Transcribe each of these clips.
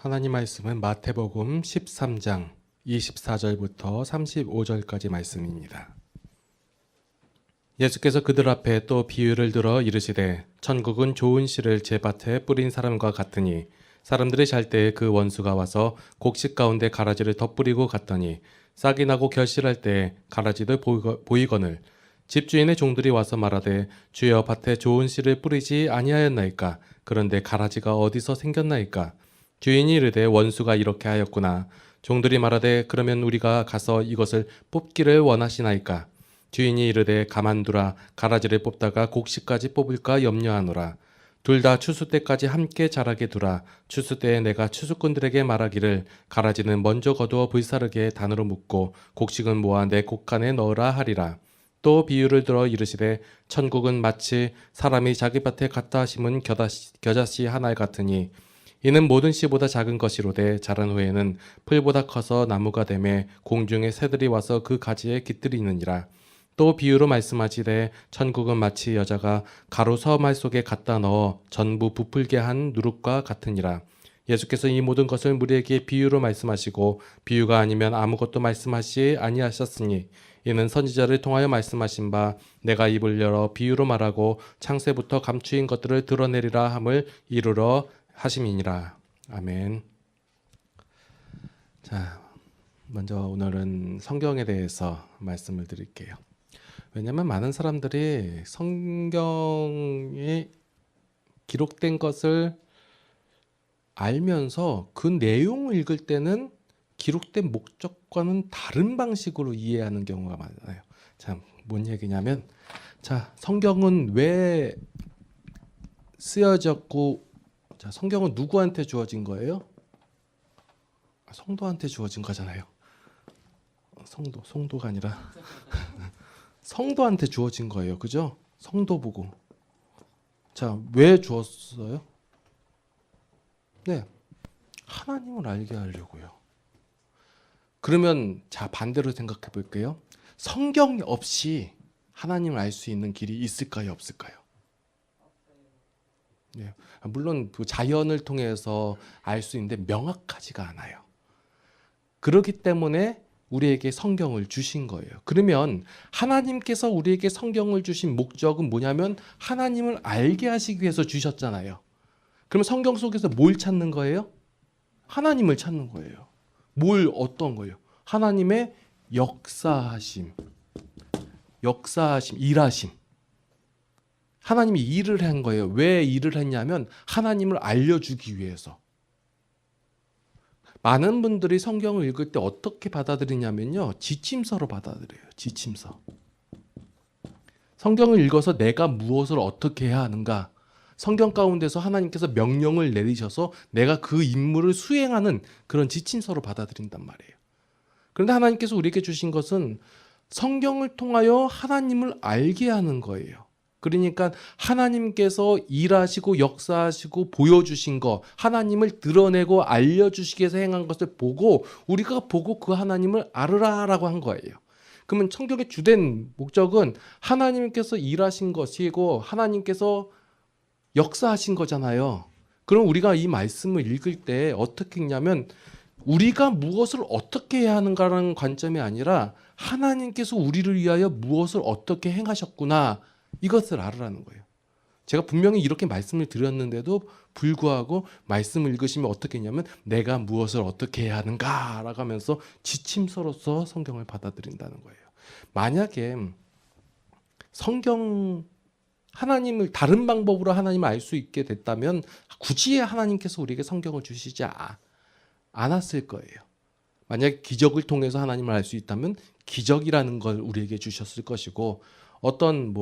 하나님 말씀은 마태복음 13장 24절부터 35절까지 말씀입니다. 예수께서 그들 앞에 또 비유를 들어 이르시되 천국은 좋은 씨를 제 밭에 뿌린 사람과 같으니 사람들이 잘 때에 그 원수가 와서 곡식 가운데 가라지를 덧뿌리고 갔더니 싹이 나고 결실할 때에 가라지들 보이거늘 집주인의 종들이 와서 말하되 주여 밭에 좋은 씨를 뿌리지 아니하였나이까 그런데 가라지가 어디서 생겼나이까 주인이 이르되 원수가 이렇게 하였구나. 종들이 말하되 그러면 우리가 가서 이것을 뽑기를 원하시나이까. 주인이 이르되 가만두라. 가라지를 뽑다가 곡식까지 뽑을까 염려하노라. 둘 다 추수 때까지 함께 자라게 두라. 추수 때에 내가 추수꾼들에게 말하기를 가라지는 먼저 거두어 불사르게 단으로 묶고 곡식은 모아 내 곡간에 넣으라 하리라. 또 비유를 들어 이르시되 천국은 마치 사람이 자기 밭에 갖다 심은 겨자씨 하나 같으니 이는 모든 씨보다 작은 것이로되 자란 후에는 풀보다 커서 나무가 되매 공중의 새들이 와서 그 가지에 깃들이느니라. 또 비유로 말씀하시되 천국은 마치 여자가 가루 서말 속에 갖다 넣어 전부 부풀게 한 누룩과 같으니라. 예수께서 이 모든 것을 우리에게 비유로 말씀하시고 비유가 아니면 아무것도 말씀하시 아니하셨으니 이는 선지자를 통하여 말씀하신 바 내가 입을 열어 비유로 말하고 창세부터 감추인 것들을 드러내리라 함을 이루러 하심이니라. 아멘. 자, 먼저 오늘은 성경에 대해서 말씀을 드릴게요. 왜냐하면 많은 사람들이 성경이 기록된 것을 알면서 그 내용을 읽을 때는 기록된 목적과는 다른 방식으로 이해하는 경우가 많아요. 자, 뭔 얘기냐면, 자, 성경은 왜 쓰여졌고, 자, 성경은 누구한테 주어진 거예요? 성도한테 주어진 거잖아요. 성도가 아니라 성도한테 주어진 거예요. 그죠? 성도 보고. 자, 왜 주었어요? 네. 하나님을 알게 하려고요. 그러면 자, 반대로 생각해 볼게요. 성경 없이 하나님을 알 수 있는 길이 있을까요? 없을까요? 네. 물론 그 자연을 통해서 알 수 있는데 명확하지가 않아요. 그렇기 때문에 우리에게 성경을 주신 거예요. 그러면 하나님께서 우리에게 성경을 주신 목적은 뭐냐면 하나님을 알게 하시기 위해서 주셨잖아요. 그럼 성경 속에서 뭘 찾는 거예요? 하나님을 찾는 거예요. 어떤 거예요? 하나님의 역사하심, 일하심. 하나님이 일을 한 거예요. 왜 일을 했냐면 하나님을 알려주기 위해서. 많은 분들이 성경을 읽을 때 어떻게 받아들이냐면요. 지침서로 받아들여요. 지침서. 성경을 읽어서 내가 무엇을 어떻게 해야 하는가. 성경 가운데서 하나님께서 명령을 내리셔서 내가 그 임무를 수행하는 그런 지침서로 받아들인단 말이에요. 그런데 하나님께서 우리에게 주신 것은 성경을 통하여 하나님을 알게 하는 거예요. 그러니까 하나님께서 일하시고 역사하시고 보여주신 것, 하나님을 드러내고 알려주시기 위해서 행한 것을 보고 우리가 보고 그 하나님을 알으라라고 한 거예요. 그러면 성경의 주된 목적은 하나님께서 일하신 것이고 하나님께서 역사하신 거잖아요. 그럼 우리가 이 말씀을 읽을 때 어떻게 읽냐면 우리가 무엇을 어떻게 해야 하는가라는 관점이 아니라 하나님께서 우리를 위하여 무엇을 어떻게 행하셨구나 이것을 알으라는 거예요. 제가 분명히 이렇게 말씀을 드렸는데도 불구하고 말씀을 읽으시면 어떻게 했냐면 내가 무엇을 어떻게 해야 하는가라고 하면서 지침서로서 성경을 받아들인다는 거예요. 만약에 하나님을 다른 방법으로 하나님을 알 수 있게 됐다면 굳이 하나님께서 우리에게 성경을 주시지 않았을 거예요. 만약에 기적을 통해서 하나님을 알 수 있다면 기적이라는 걸 우리에게 주셨을 것이고 어떤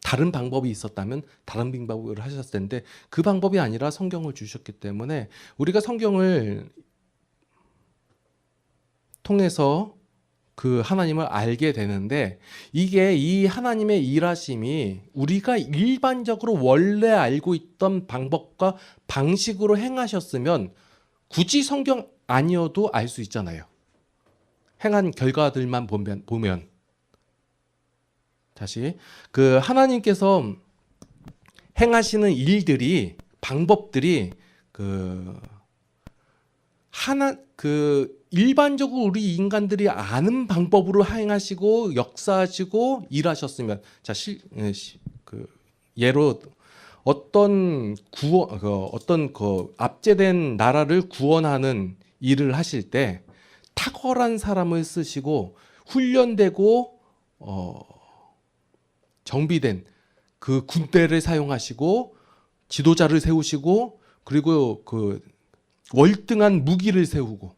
다른 방법이 있었다면 다른 방법으로 하셨을 텐데 그 방법이 아니라 성경을 주셨기 때문에 우리가 성경을 통해서 그 하나님을 알게 되는데 이게 이 하나님의 일하심이 우리가 일반적으로 원래 알고 있던 방법과 방식으로 행하셨으면 굳이 성경 아니어도 알 수 있잖아요. 행한 결과들만 보면 다시 그 하나님께서 행하시는 일들이 방법들이 그 일반적으로 우리 인간들이 아는 방법으로 행하시고 역사하시고 일하셨으면, 자, 예로 어떤 압제된 나라를 구원하는 일을 하실 때 탁월한 사람을 쓰시고 훈련되고 정비된 그 군대를 사용하시고 지도자를 세우시고 그리고 그 월등한 무기를 세우고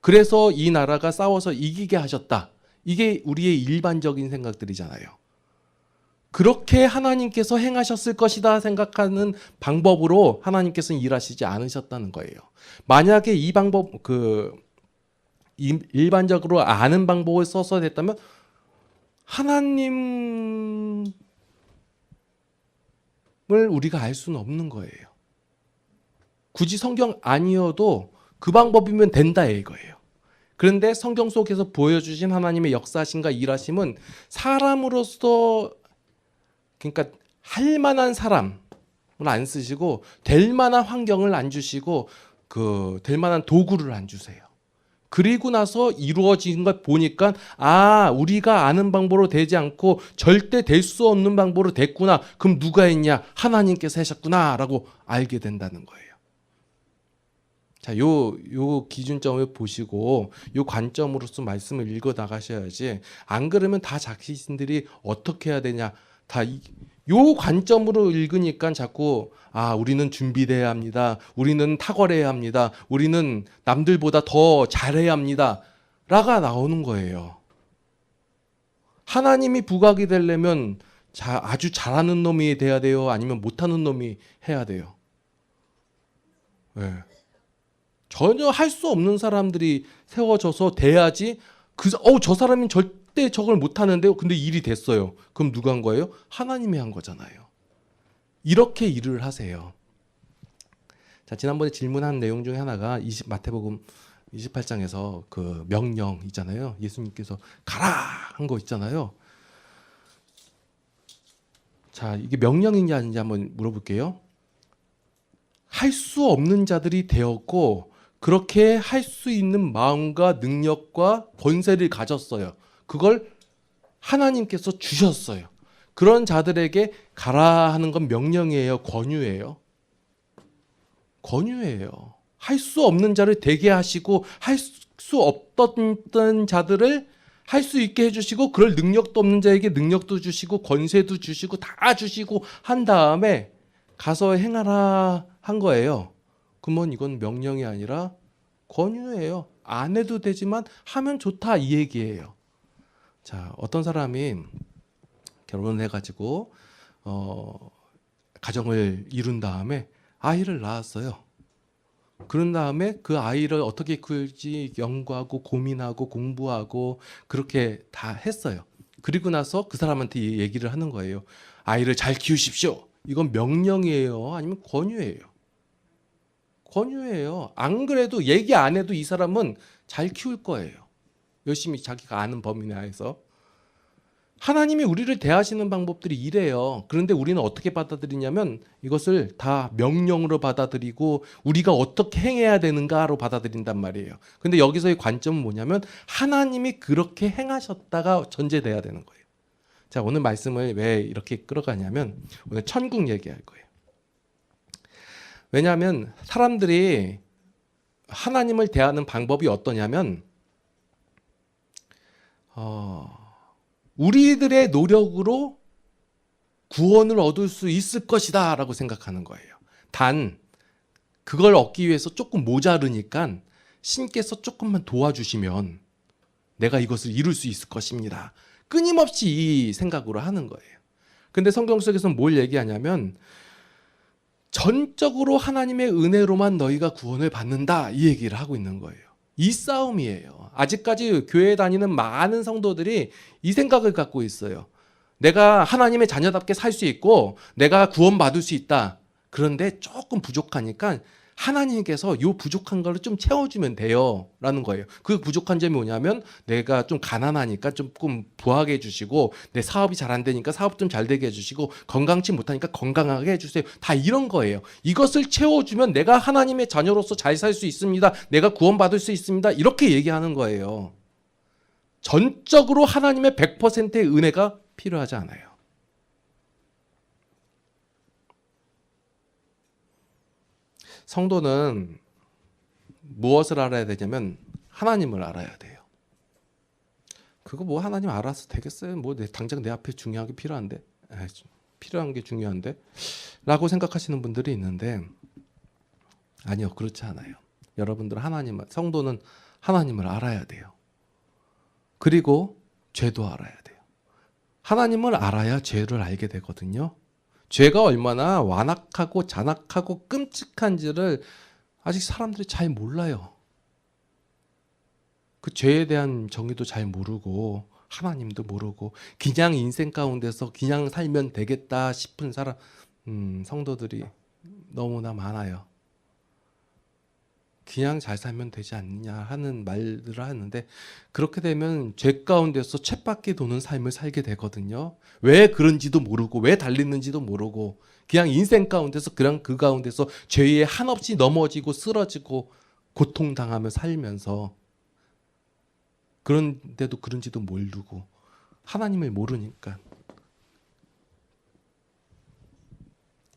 그래서 이 나라가 싸워서 이기게 하셨다. 이게 우리의 일반적인 생각들이잖아요. 그렇게 하나님께서 행하셨을 것이다 생각하는 방법으로 하나님께서는 일하시지 않으셨다는 거예요. 만약에 이 방법, 일반적으로 아는 방법을 써서 됐다면 하나님을 우리가 알 수는 없는 거예요. 굳이 성경 아니어도 그 방법이면 된다 이거예요. 그런데 성경 속에서 보여주신 하나님의 역사하심과 일하심은 사람으로서, 그러니까 할 만한 사람을 안 쓰시고 될 만한 환경을 안 주시고 될 만한 도구를 안 주세요. 그리고 나서 이루어진 걸 보니까 우리가 아는 방법으로 되지 않고 절대 될 수 없는 방법으로 됐구나. 그럼 누가 했냐? 하나님께서 하셨구나 라고 알게 된다는 거예요. 자, 요 기준점을 보시고 요 관점으로서 말씀을 읽어 나가셔야지, 안 그러면 다 자신들이 어떻게 해야 되냐, 요 관점으로 읽으니까 자꾸 우리는 준비돼야 합니다. 우리는 탁월해야 합니다. 우리는 남들보다 더 잘해야 합니다. 라가 나오는 거예요. 하나님이 부각이 되려면 아주 잘하는 놈이 돼야 돼요? 아니면 못하는 놈이 해야 돼요? 네. 전혀 할 수 없는 사람들이 세워져서 돼야지. 저 사람이 절대 저걸 못하는데요. 근데 일이 됐어요. 그럼 누가 한 거예요? 하나님이 한 거잖아요. 이렇게 일을 하세요. 자, 지난번에 질문한 내용 중에 하나가 마태복음 28장에서 그 명령 있잖아요. 예수님께서 가라 한 거 있잖아요. 자, 이게 명령인지 아닌지 한번 물어볼게요. 할 수 없는 자들이 되었고 그렇게 할 수 있는 마음과 능력과 권세를 가졌어요. 그걸 하나님께서 주셨어요. 그런 자들에게 가라 하는 건 명령이에요? 권유예요? 권유예요. 할 수 없는 자를 되게 하시고 할 수 없던 자들을 할 수 있게 해주시고, 그럴 능력도 없는 자에게 능력도 주시고 권세도 주시고 다 주시고 한 다음에 가서 행하라 한 거예요. 그러면 이건 명령이 아니라 권유예요. 안 해도 되지만 하면 좋다 이 얘기예요. 자, 어떤 사람이 결혼을 해가지고 가정을 이룬 다음에 아이를 낳았어요. 그런 다음에 그 아이를 어떻게 키울지 연구하고 고민하고 공부하고 그렇게 다 했어요. 그리고 나서 그 사람한테 얘기를 하는 거예요. 아이를 잘 키우십시오. 이건 명령이에요? 아니면 권유예요? 권유예요. 안 그래도 얘기 안 해도 이 사람은 잘 키울 거예요. 열심히 자기가 아는 범위 내에서. 하나님이 우리를 대하시는 방법들이 이래요. 그런데 우리는 어떻게 받아들이냐면 이것을 다 명령으로 받아들이고 우리가 어떻게 행해야 되는가로 받아들인단 말이에요. 근데 여기서의 관점은 뭐냐면 하나님이 그렇게 행하셨다가 전제돼야 되는 거예요. 자, 오늘 말씀을 왜 이렇게 끌어가냐면 오늘 천국 얘기할 거예요. 왜냐하면 사람들이 하나님을 대하는 방법이 어떠냐면 우리들의 노력으로 구원을 얻을 수 있을 것이다 라고 생각하는 거예요. 단 그걸 얻기 위해서 조금 모자르니까 신께서 조금만 도와주시면 내가 이것을 이룰 수 있을 것입니다. 끊임없이 이 생각으로 하는 거예요. 근데 성경 속에서는 뭘 얘기하냐면 전적으로 하나님의 은혜로만 너희가 구원을 받는다 이 얘기를 하고 있는 거예요. 이 싸움이에요. 아직까지 교회에 다니는 많은 성도들이 이 생각을 갖고 있어요. 내가 하나님의 자녀답게 살 수 있고 내가 구원받을 수 있다. 그런데 조금 부족하니까 하나님께서 요 부족한 거를 좀 채워주면 돼요 라는 거예요. 그 부족한 점이 뭐냐면 내가 좀 가난하니까 조금 부하게 해주시고, 내 사업이 잘 안 되니까 사업 좀 잘 되게 해주시고, 건강치 못하니까 건강하게 해주세요. 다 이런 거예요. 이것을 채워주면 내가 하나님의 자녀로서 잘 살 수 있습니다. 내가 구원받을 수 있습니다. 이렇게 얘기하는 거예요. 전적으로 하나님의 100%의 은혜가 필요하지 않아요. 성도는 무엇을 알아야 되냐면 하나님을 알아야 돼요. 그거 뭐 하나님 알아서 되겠어요? 뭐 당장 내 앞에 중요한 게 필요한데, 필요한 게 중요한데 라고 생각하시는 분들이 있는데, 아니요, 그렇지 않아요. 여러분들 성도는 하나님을 알아야 돼요. 그리고 죄도 알아야 돼요. 하나님을 알아야 죄를 알게 되거든요. 죄가 얼마나 완악하고 잔악하고 끔찍한지를 아직 사람들이 잘 몰라요. 그 죄에 대한 정의도 잘 모르고 하나님도 모르고 그냥 인생 가운데서 그냥 살면 되겠다 싶은 성도들이 너무나 많아요. 그냥 잘 살면 되지 않느냐 하는 말들을 하는데, 그렇게 되면 죄 가운데서 쳇바퀴 도는 삶을 살게 되거든요. 왜 그런지도 모르고 왜 달리는지도 모르고 그냥 인생 가운데서 그냥 그 가운데서 죄에 한없이 넘어지고 쓰러지고 고통당하며 살면서, 그런데도 그런지도 모르고 하나님을 모르니까.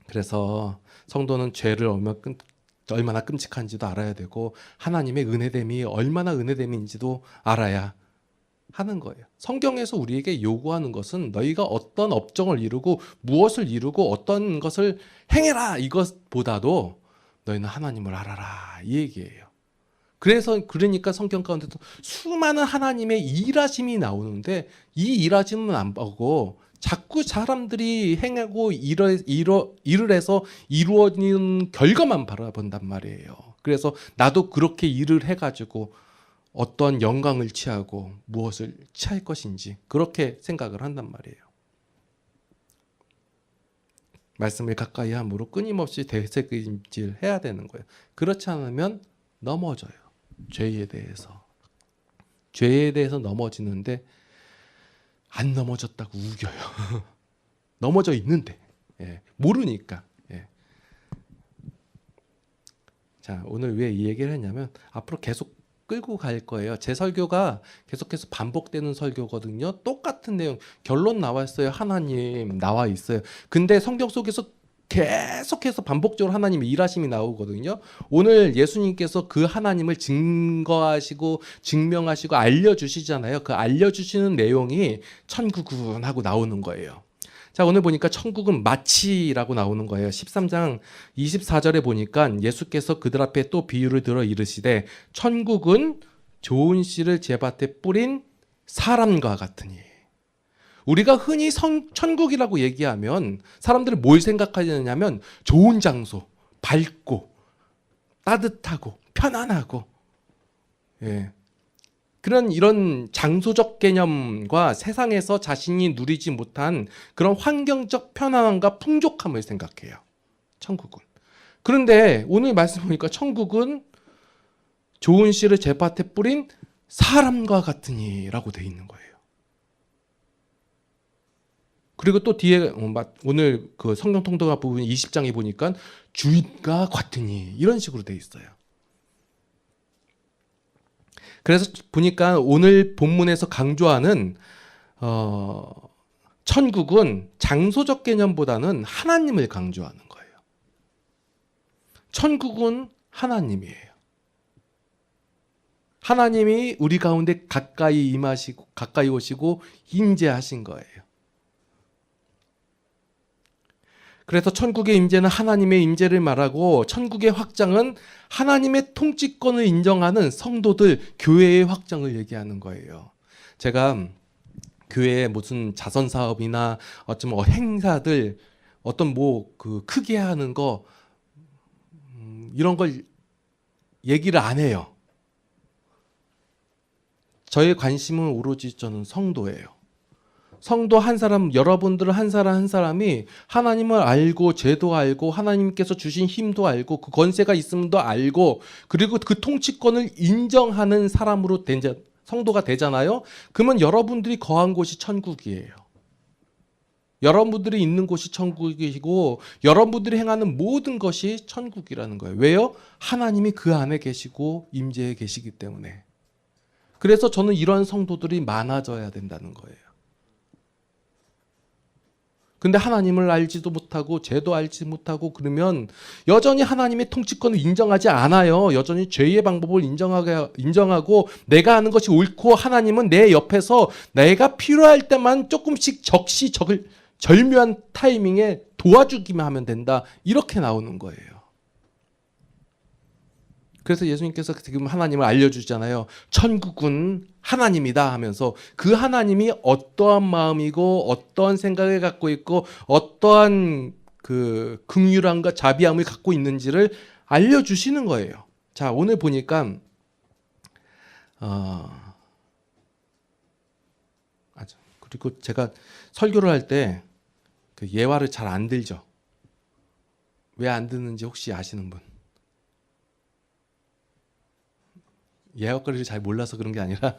그래서 성도는 죄를 얼마나 끔찍한지도 알아야 되고 하나님의 은혜됨이 얼마나 은혜됨인지도 알아야 하는 거예요. 성경에서 우리에게 요구하는 것은 너희가 어떤 업적을 이루고 무엇을 이루고 어떤 것을 행해라 이것보다도 너희는 하나님을 알아라 이 얘기예요. 그러니까 성경 가운데도 수많은 하나님의 일하심이 나오는데, 이 일하심은 안 보고 자꾸 사람들이 행하고 일을 해서 이루어지는 결과만 바라본단 말이에요. 그래서 나도 그렇게 일을 해가지고 어떤 영광을 취하고 무엇을 취할 것인지 그렇게 생각을 한단 말이에요. 말씀을 가까이 함으로 끊임없이 되새김질 해야 되는 거예요. 그렇지 않으면 넘어져요. 죄에 대해서 넘어지는데 안 넘어졌다고 우겨요. 넘어져 있는데 모르니까. 자, 오늘 왜 이 얘기를 했냐면 앞으로 계속 끌고 갈 거예요. 제 설교가 계속해서 반복되는 설교거든요. 똑같은 내용, 결론 나와 있어요. 하나님 나와 있어요. 근데 성경 속에서 계속해서 반복적으로 하나님의 일하심이 나오거든요. 오늘 예수님께서 그 하나님을 증거하시고 증명하시고 알려주시잖아요. 그 알려주시는 내용이 천국은 하고 나오는 거예요. 자, 오늘 보니까 천국은 마치라고 나오는 거예요. 13장 24절에 보니까 예수께서 그들 앞에 또 비유를 들어 이르시되 천국은 좋은 씨를 제 밭에 뿌린 사람과 같으니. 우리가 흔히 천국이라고 얘기하면 사람들이 뭘 생각하냐면 좋은 장소, 밝고 따뜻하고 편안하고, 이런 장소적 개념과 세상에서 자신이 누리지 못한 그런 환경적 편안함과 풍족함을 생각해요. 천국은. 그런데 오늘 말씀 보니까 천국은 좋은 씨를 제 밭에 뿌린 사람과 같으니라고 돼 있는 거예요. 그리고 또 뒤에 오늘 그 성경 통독학 부분 20장에 보니까 주인과 같으니 이런 식으로 돼 있어요. 그래서 보니까 오늘 본문에서 강조하는 천국은 장소적 개념보다는 하나님을 강조하는 거예요. 천국은 하나님이에요. 하나님이 우리 가운데 가까이 임하시고 가까이 오시고 임재하신 거예요. 그래서 천국의 임재는 하나님의 임재를 말하고, 천국의 확장은 하나님의 통치권을 인정하는 성도들, 교회의 확장을 얘기하는 거예요. 제가 교회에 무슨 자선 사업이나 어쩜 행사들 어떤 크게 하는 거 이런 걸 얘기를 안 해요. 저의 관심은 오로지 저는 성도예요. 성도 한 사람, 여러분들 한 사람 한 사람이 하나님을 알고 죄도 알고 하나님께서 주신 힘도 알고 그 권세가 있음도 알고 그리고 그 통치권을 인정하는 사람으로 성도가 되잖아요. 그러면 여러분들이 거한 곳이 천국이에요. 여러분들이 있는 곳이 천국이고 여러분들이 행하는 모든 것이 천국이라는 거예요. 왜요? 하나님이 그 안에 계시고 임재해 계시기 때문에. 그래서 저는 이런 성도들이 많아져야 된다는 거예요. 근데 하나님을 알지도 못하고 죄도 알지 못하고 그러면 여전히 하나님의 통치권을 인정하지 않아요. 여전히 죄의 방법을 인정하고 내가 하는 것이 옳고 하나님은 내 옆에서 내가 필요할 때만 조금씩 절묘한 타이밍에 도와주기만 하면 된다. 이렇게 나오는 거예요. 그래서 예수님께서 지금 하나님을 알려주잖아요. 천국은 하나님이다 하면서 그 하나님이 어떠한 마음이고 어떠한 생각을 갖고 있고 어떠한 그 긍휼함과 자비함을 갖고 있는지를 알려주시는 거예요. 자, 오늘 보니까 그리고 제가 설교를 할 때 그 예화를 잘 안 들죠. 왜 안 듣는지 혹시 아시는 분? 예화거리를 잘 몰라서 그런 게 아니라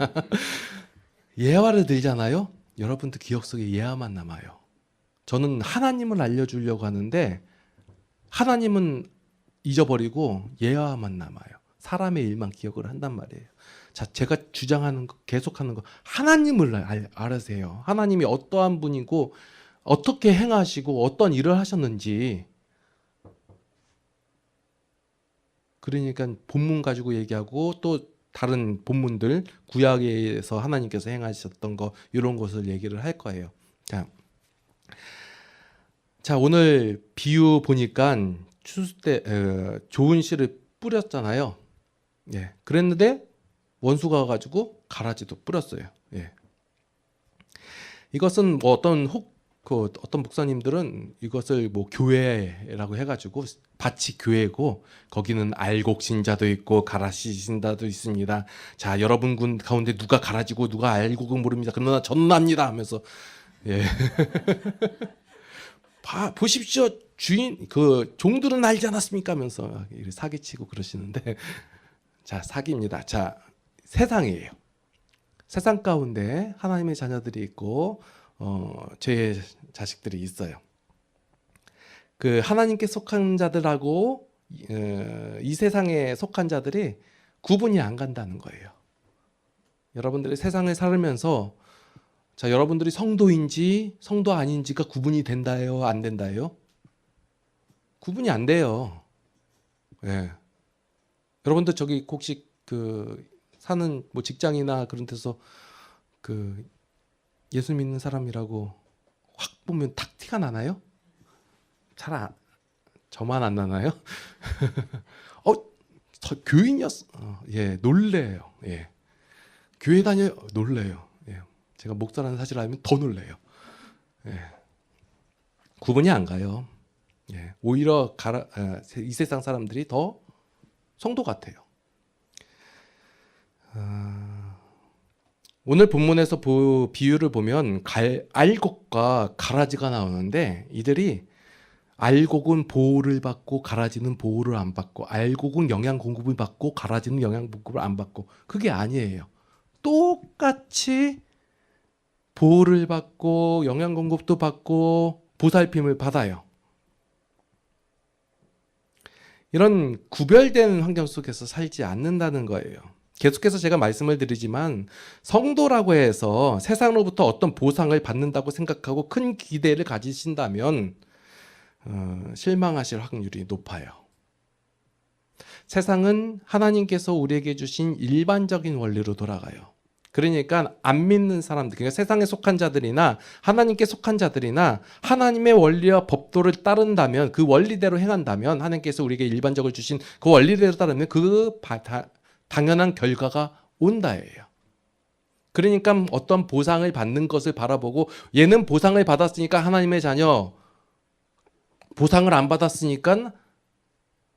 예화를 들잖아요. 여러분들 기억 속에 예화만 남아요. 저는 하나님을 알려주려고 하는데 하나님은 잊어버리고 예화만 남아요. 사람의 일만 기억을 한단 말이에요. 자, 제가 주장하는 거, 계속하는 거, 하나님을 알으세요. 하나님이 어떠한 분이고 어떻게 행하시고 어떤 일을 하셨는지. 그러니까 본문 가지고 얘기하고 또 다른 본문들 구약에서 하나님께서 행하셨던 거 이런 것을 얘기를 할 거예요. 자, 오늘 비유 보니까 추수 때 좋은 씨를 뿌렸잖아요. 예, 그랬는데 원수가 가지고 가라지도 뿌렸어요. 예. 이것은 뭐 어떤 목사님들은 이것을 뭐 교회라고 해가지고 밭이 교회고 거기는 알곡 신자도 있고 가라시 신자도 있습니다. 자, 여러분 가운데 누가 가라지고 누가 알곡은 모릅니다. 그러나 저는 압니다 하면서 예. 보십시오 주인 그 종들은 알지 않았습니까 하면서 사기치고 그러시는데 자, 사기입니다. 자, 세상이에요. 세상 가운데 하나님의 자녀들이 있고 죄의 자식들이 있어요. 그 하나님께 속한 자들하고 이 세상에 속한 자들이 구분이 안 간다는 거예요. 여러분들이 세상을 살면서 자, 여러분들이 성도인지 성도 아닌지가 구분이 된다요, 안 된다요? 구분이 안 돼요. 예. 여러분들 저기 혹시 그 사는 뭐 직장이나 그런 데서 그 예수 믿는 사람이라고 확 보면 탁 티가 나나요? 저만 안 나나요? 저 교인이었어. 예, 놀래요. 예, 교회 다녀요. 놀래요. 예, 제가 목사라는 사실을 알면 더 놀래요. 예, 구분이 안 가요. 예, 오히려 이 세상 사람들이 더 성도 같아요. 오늘 본문에서 비유를 보면 알곡과 가라지가 나오는데 이들이 알곡은 보호를 받고 가라지는 보호를 안 받고 알곡은 영양 공급을 받고 가라지는 영양 공급을 안 받고 그게 아니에요. 똑같이 보호를 받고 영양 공급도 받고 보살핌을 받아요. 이런 구별된 환경 속에서 살지 않는다는 거예요. 계속해서 제가 말씀을 드리지만 성도라고 해서 세상으로부터 어떤 보상을 받는다고 생각하고 큰 기대를 가지신다면 실망하실 확률이 높아요. 세상은 하나님께서 우리에게 주신 일반적인 원리로 돌아가요. 그러니까 안 믿는 사람들, 그러니까 세상에 속한 자들이나 하나님께 속한 자들이나 하나님의 원리와 법도를 따른다면 그 원리대로 행한다면 하나님께서 우리에게 일반적으로 주신 그 원리대로 따르면 그 당연한 결과가 온다예요. 그러니까 어떤 보상을 받는 것을 바라보고 얘는 보상을 받았으니까 하나님의 자녀, 보상을 안 받았으니까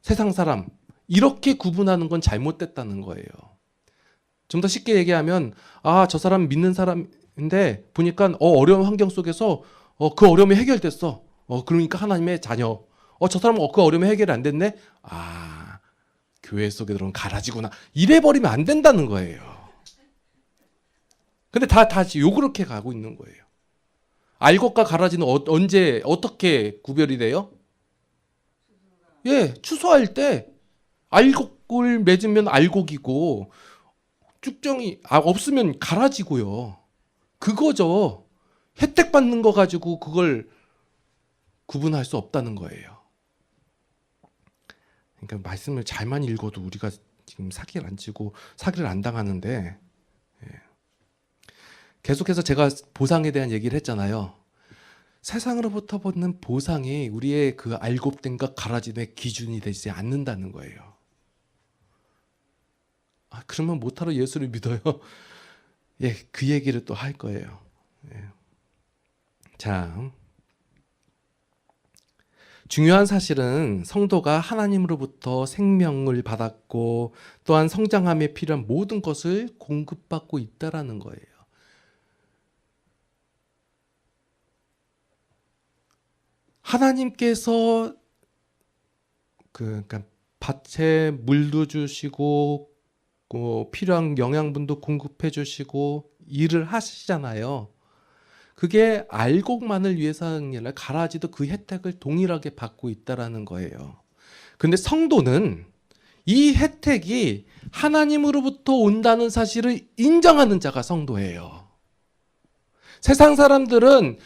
세상 사람, 이렇게 구분하는 건 잘못됐다는 거예요. 좀 더 쉽게 얘기하면 저 사람 믿는 사람 근데 보니까 어려운 환경 속에서 그 어려움이 해결됐어. 그러니까 하나님의 자녀. 저 사람은 그 어려움이 해결이 안 됐네. 아, 교회 속에 들어온 가라지구나. 이래 버리면 안 된다는 거예요. 근데 다시 그렇게 가고 있는 거예요. 알곡과 가라지는 언제 어떻게 구별이 돼요? 예, 추수할 때 알곡을 맺으면 알곡이고 쭉정이 없으면 가라지고요. 그거죠. 혜택 받는 거 가지고 그걸 구분할 수 없다는 거예요. 그러니까 말씀을 잘만 읽어도 우리가 지금 사기를 안 치고 사기를 안 당하는데, 계속해서 제가 보상에 대한 얘기를 했잖아요. 세상으로부터 받는 보상이 우리의 그 알곡됨과 가라짐의 기준이 되지 않는다는 거예요. 그러면 못하러 예수를 믿어요? 예, 그 얘기를 또 할 거예요. 예. 자, 중요한 사실은 성도가 하나님으로부터 생명을 받았고 또한 성장함에 필요한 모든 것을 공급받고 있다라는 거예요. 하나님께서 그러니까 밭에 물도 주시고 필요한 영양분도 공급해 주시고 일을 하시잖아요. 그게 알곡만을 위해서가 아니라 가라지도 그 혜택을 동일하게 받고 있다라는 거예요. 근데 성도는 이 혜택이 하나님으로부터 온다는 사실을 인정하는 자가 성도예요. 세상 사람들은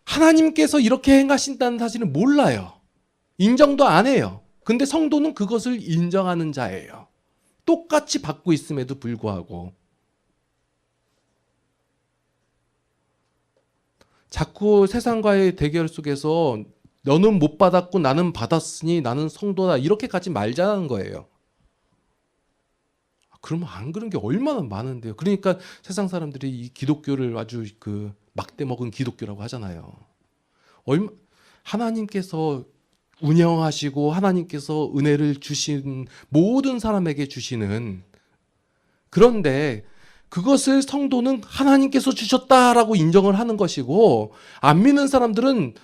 하나님께서 이렇게 행하신다는 사실을 몰라요. 인정도 안 해요. 근데 성도는 그것을 인정하는 자예요. 똑같이 받고 있음에도 불구하고. 자꾸 세상과의 대결 속에서 너는 못 받았고 나는 받았으니 나는 성도다 이렇게 가지 말자는 거예요. 그러면 안 그런 게 얼마나 많은데요. 그러니까 세상 사람들이 이 기독교를 아주 막대 먹은 기독교라고 하잖아요. 하나님께서 운영하시고 하나님께서 은혜를 주신 모든 사람에게 주시는, 그런데 그것을 성도는 하나님께서 주셨다라고 인정을 하는 것이고, 안 믿는 사람들은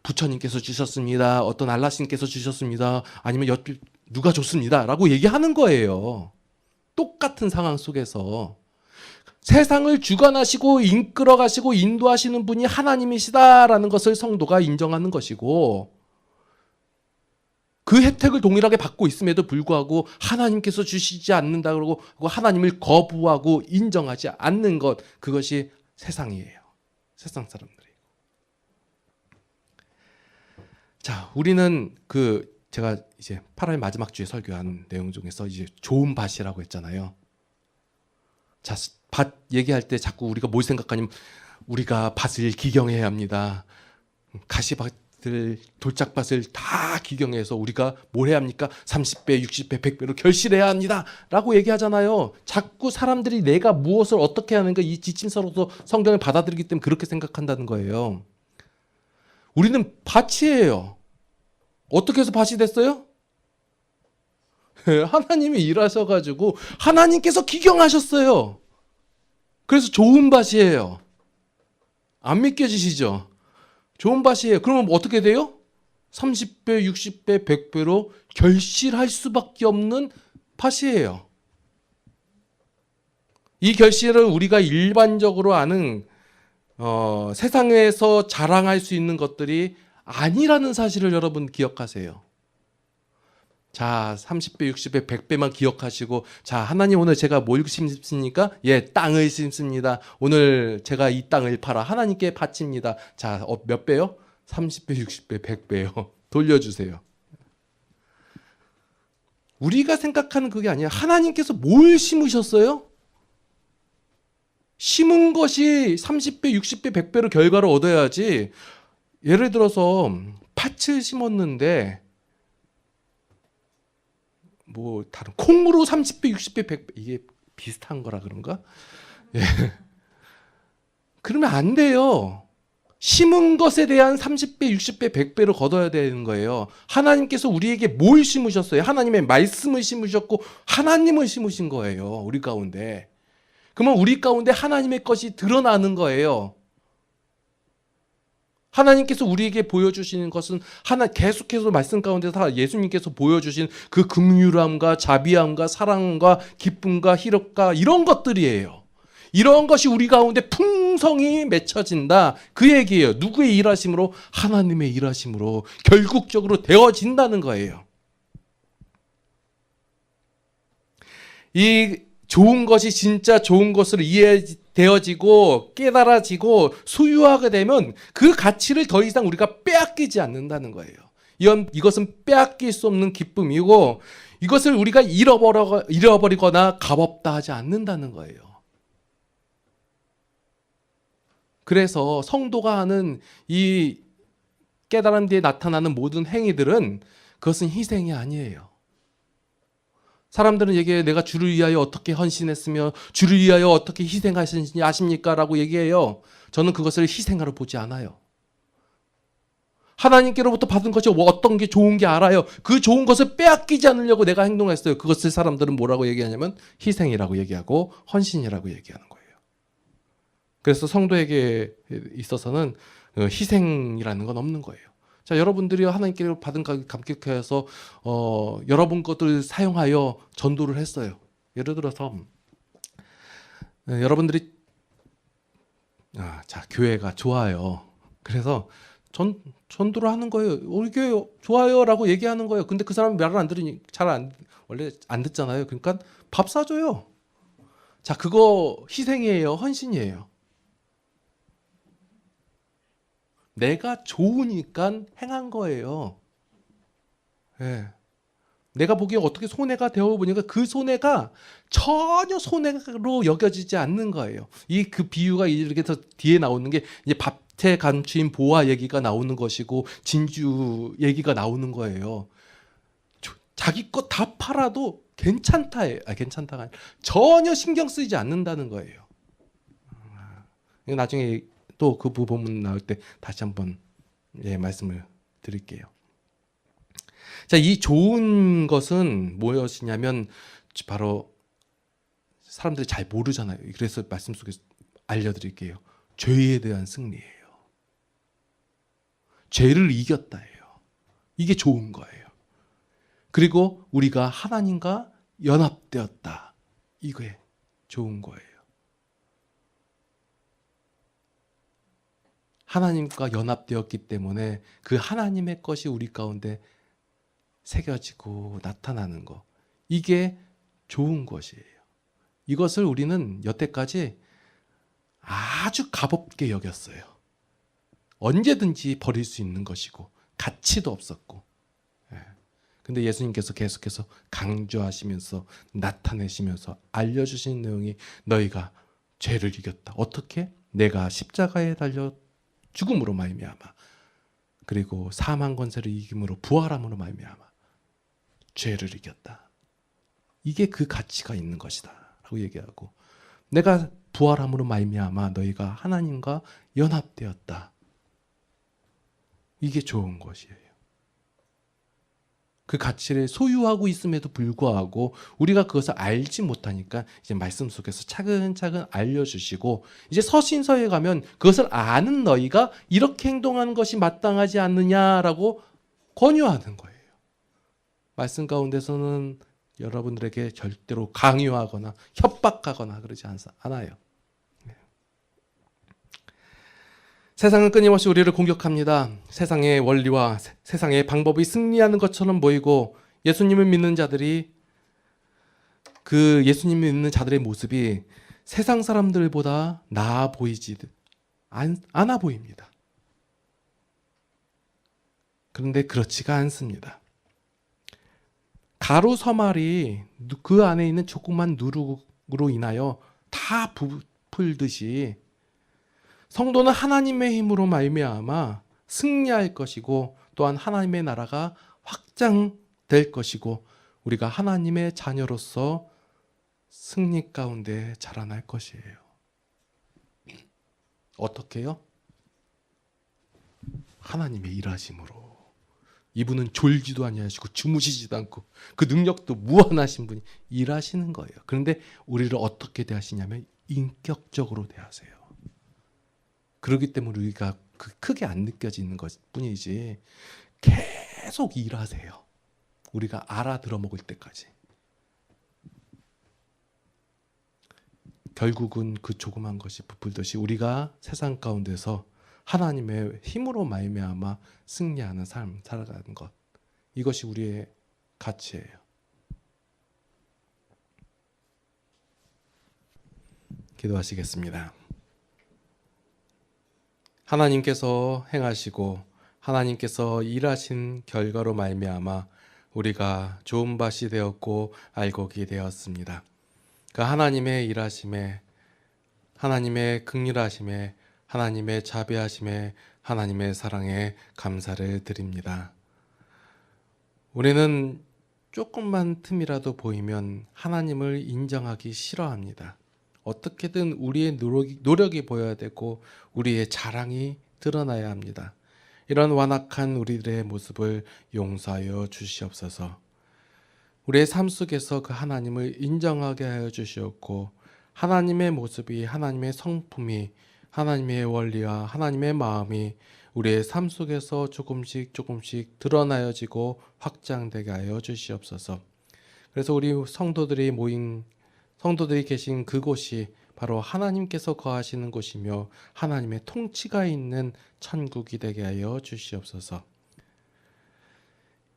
부처님께서 주셨습니다, 어떤 알라신께서 주셨습니다, 아니면 누가 줬습니다 라고 얘기하는 거예요. 똑같은 상황 속에서 세상을 주관하시고 이끌어가시고 인도하시는 분이 하나님이시다라는 것을 성도가 인정하는 것이고, 그 혜택을 동일하게 받고 있음에도 불구하고 하나님께서 주시지 않는다 그러고 하나님을 거부하고 인정하지 않는 것, 그것이 세상이에요. 세상 사람들이. 자, 우리는 제가 이제 8월 마지막 주에 설교한 내용 중에서 이제 좋은 밭이라고 했잖아요. 자, 밭 얘기할 때 자꾸 우리가 뭘 생각하냐면 우리가 밭을 기경해야 합니다. 가시밭을, 돌짝밭을 다 기경해서 우리가 뭘 해야 합니까? 30배, 60배, 100배로 결실해야 합니다 라고 얘기하잖아요. 자꾸 사람들이 내가 무엇을 어떻게 하는가 이 지침서로서 성경을 받아들이기 때문에 그렇게 생각한다는 거예요. 우리는 밭이에요. 어떻게 해서 밭이 됐어요? 하나님이 일하셔가지고 하나님께서 기경하셨어요. 그래서 좋은 밭이에요. 안 믿겨지시죠? 좋은 밭이에요. 그러면 어떻게 돼요? 30배, 60배, 100배로 결실할 수밖에 없는 밭이에요. 이 결실은 우리가 일반적으로 아는 세상에서 자랑할 수 있는 것들이 아니라는 사실을 여러분 기억하세요. 자, 30배, 60배, 100배만 기억하시고, 자, 하나님 오늘 제가 뭘 심습니까? 예, 땅을 심습니다. 오늘 제가 이 땅을 팔아 하나님께 바칩니다. 자, 몇 배요? 30배, 60배, 100배요. 돌려주세요. 우리가 생각하는 그게 아니야. 하나님께서 뭘 심으셨어요? 심은 것이 30배, 60배, 100배로 결과를 얻어야지. 예를 들어서 팥을 심었는데 다른 콩으로 30배, 60배, 100배 이게 비슷한 거라 그런가? 예. 그러면 안 돼요. 심은 것에 대한 30배, 60배, 100배로 거둬야 되는 거예요. 하나님께서 우리에게 뭘 심으셨어요? 하나님의 말씀을 심으셨고 하나님을 심으신 거예요. 우리 가운데. 그러면 우리 가운데 하나님의 것이 드러나는 거예요. 하나님께서 우리에게 보여주시는 것은 계속해서 말씀 가운데서 예수님께서 보여주신 그 긍휼함과 자비함과 사랑과 기쁨과 희력과 이런 것들이에요. 이런 것이 우리 가운데 풍성히 맺혀진다. 그 얘기예요. 누구의 일하심으로? 하나님의 일하심으로 결국적으로 되어진다는 거예요. 이 좋은 것이 진짜 좋은 것으로 이해되어지고 깨달아지고 소유하게 되면 그 가치를 더 이상 우리가 빼앗기지 않는다는 거예요. 이것은 빼앗길 수 없는 기쁨이고 이것을 우리가 잃어버리거나 값없다 하지 않는다는 거예요. 그래서 성도가 하는 이 깨달음 뒤에 나타나는 모든 행위들은 그것은 희생이 아니에요. 사람들은 얘기해요. 내가 주를 위하여 어떻게 헌신했으며 주를 위하여 어떻게 희생하셨는지 아십니까? 라고 얘기해요. 저는 그것을 희생하러 보지 않아요. 하나님께로부터 받은 것이 어떤 게 좋은 게 알아요. 그 좋은 것을 빼앗기지 않으려고 내가 행동했어요. 그것을 사람들은 뭐라고 얘기하냐면 희생이라고 얘기하고 헌신이라고 얘기하는 거예요. 그래서 성도에게 있어서는 희생이라는 건 없는 거예요. 자, 여러분들이 하나님께로 받은 감격해서 여러분 것들 사용하여 전도를 했어요. 예를 들어서 여러분들이 자, 교회가 좋아요. 그래서 전도를 하는 거예요. 우리 교회 좋아요라고 얘기하는 거예요. 근데 그 사람이 말을 안 들으니 원래 안 듣잖아요. 그러니까 밥 사줘요. 자, 그거 희생이에요, 헌신이에요. 내가 좋으니까 행한 거예요. 예. 내가 보기에 어떻게 손해가 되어 보니까 그 손해가 전혀 손해로 여겨지지 않는 거예요. 그 비유가 이렇게 더 뒤에 나오는 게 이제 밭에 감추인 보화 얘기가 나오는 것이고 진주 얘기가 나오는 거예요. 자기 거 다 팔아도 괜찮다가 아니라 전혀 신경 쓰이지 않는다는 거예요. 나중에 또 그 부분 나올 때 다시 한번 말씀을 드릴게요. 자, 이 좋은 것은 무엇이냐면 바로 사람들이 잘 모르잖아요. 그래서 말씀 속에서 알려드릴게요. 죄에 대한 승리예요. 죄를 이겼다예요. 이게 좋은 거예요. 그리고 우리가 하나님과 연합되었다. 이게 좋은 거예요. 하나님과 연합되었기 때문에 그 하나님의 것이 우리 가운데 새겨지고 나타나는 것. 이게 좋은 것이에요. 이것을 우리는 여태까지 아주 값없게 여겼어요. 언제든지 버릴 수 있는 것이고 가치도 없었고. 근데 예수님께서 계속해서 강조하시면서 나타내시면서 알려주신 내용이 너희가 죄를 이겼다. 어떻게? 내가 십자가에 달려 죽음으로 말미암아 그리고 사망 권세를 이김으로 부활함으로 말미암아 죄를 이겼다. 이게 그 가치가 있는 것이다 라고 얘기하고 내가 부활함으로 말미암아 너희가 하나님과 연합되었다. 이게 좋은 것이에요. 그 가치를 소유하고 있음에도 불구하고 우리가 그것을 알지 못하니까 이제 말씀 속에서 차근차근 알려주시고 이제 서신서에 가면 그것을 아는 너희가 이렇게 행동하는 것이 마땅하지 않느냐라고 권유하는 거예요. 말씀 가운데서는 여러분들에게 절대로 강요하거나 협박하거나 그러지 않아요. 세상은 끊임없이 우리를 공격합니다. 세상의 원리와 세상의 방법이 승리하는 것처럼 보이고 예수님을 믿는 자들이 그 예수님을 믿는 자들의 모습이 세상 사람들보다 나아 보이지 않아 보입니다. 그런데 그렇지가 않습니다. 가루 서말이 그 안에 있는 조그만 누룩으로 인하여 다 부풀듯이 성도는 하나님의 힘으로 말미암아 승리할 것이고 또한 하나님의 나라가 확장될 것이고 우리가 하나님의 자녀로서 승리 가운데 자라날 것이에요. 어떻게요? 하나님의 일하심으로. 이분은 졸지도 아니하시고 주무시지도 않고 그 능력도 무한하신 분이 일하시는 거예요. 그런데 우리를 어떻게 대하시냐면 인격적으로 대하세요. 그렇기 때문에 우리가 크게 안 느껴지는 것 뿐이지 계속 일하세요. 우리가 알아들어 먹을 때까지. 결국은 그 조그만 것이 부풀듯이 우리가 세상 가운데서 하나님의 힘으로 말미암아 승리하는 삶 살아가는 것, 이것이 우리의 가치예요. 기도하시겠습니다. 하나님께서 행하시고 하나님께서 일하신 결과로 말미암아 우리가 좋은 밭이 되었고 알곡이 되었습니다. 그 하나님의 일하심에, 하나님의 긍휼하심에, 하나님의 자비하심에, 하나님의 사랑에 감사를 드립니다. 우리는 조금만 틈이라도 보이면 하나님을 인정하기 싫어합니다. 어떻게든 우리의 노력이 보여야 되고 우리의 자랑이 드러나야 합니다. 이런 완악한 우리들의 모습을 용서하여 주시옵소서. 우리의 삶 속에서 그 하나님을 인정하게 하여 주시옵고 하나님의 모습이, 하나님의 성품이, 하나님의 원리와 하나님의 마음이 우리의 삶 속에서 조금씩 드러나여지고 확장되게 하여 주시옵소서. 그래서 우리 성도들이 계신 그곳이 바로 하나님께서 거하시는 곳이며 하나님의 통치가 있는 천국이 되게 하여 주시옵소서.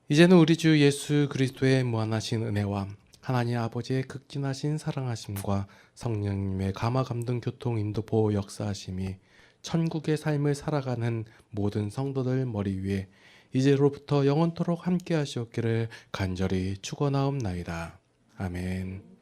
이제는 우리 주 예수 그리스도의 무한하신 은혜와 하나님 아버지의 극진하신 사랑하심과 성령님의 감화 감동 교통 인도 보호 역사하심이 천국의 삶을 살아가는 모든 성도들 머리 위에 이제로부터 영원토록 함께 하시옵기를 간절히 축원하옵나이다. 아멘.